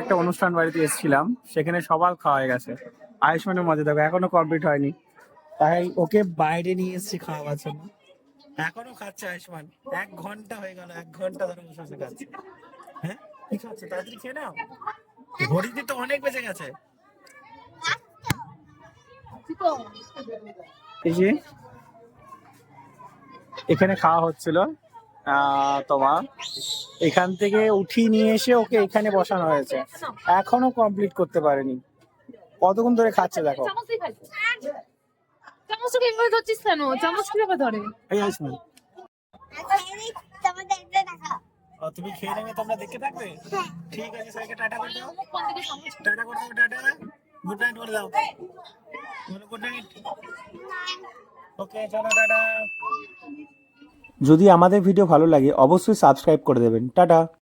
একটা অনুষ্ঠান বাড়িতে এসেছিলাম, সেখানে সবার খাওয়া হয়ে গেছে। আয়ুষ্মানের মজা দেখো এখনো কমপ্লিট হয়নি, তাই ওকে বাইরে নিয়ে এসেছি খাওয়াবার জন্য। এখনো খাচ্ছে আয়ুষ্মান, 1 ঘন্টা হয়ে গেল, 1 ঘন্টা ধরে বসে বসে খাচ্ছে। হ্যাঁ কি খাচ্ছে, তাড়াতাড়ি খেয়ে নাও, ঘড়িতে তো অনেক বেজে গেছে। এই যে এখানে খাওয়া হচ্ছিল, তোমার এখান থেকে উঠিয়ে নিয়ে এসে ওকে এখানে বসানো হয়েছে, এখনো কমপ্লিট করতে পারেনি। কতক্ষণ ধরে খাচ্ছে দেখো। চামচকে এভাবে ধরছিস কেন? চামচ কিভাবে ধরে? এই আয়ুষ্মান, তুমি খেয়ে নেবে, তোমরা দেখতে থাকবে। ঠিক আছে, সবাইকে টাটা করে দাও। টাটা করে দাও, টাটা, গুড নাইট করে দাও, বলো গুড নাইট। ওকে চলো টাটা। যদি আমাদের ভিডিও ভালো লাগে অবশ্যই সাবস্ক্রাইব করে দেবেন। টাটা।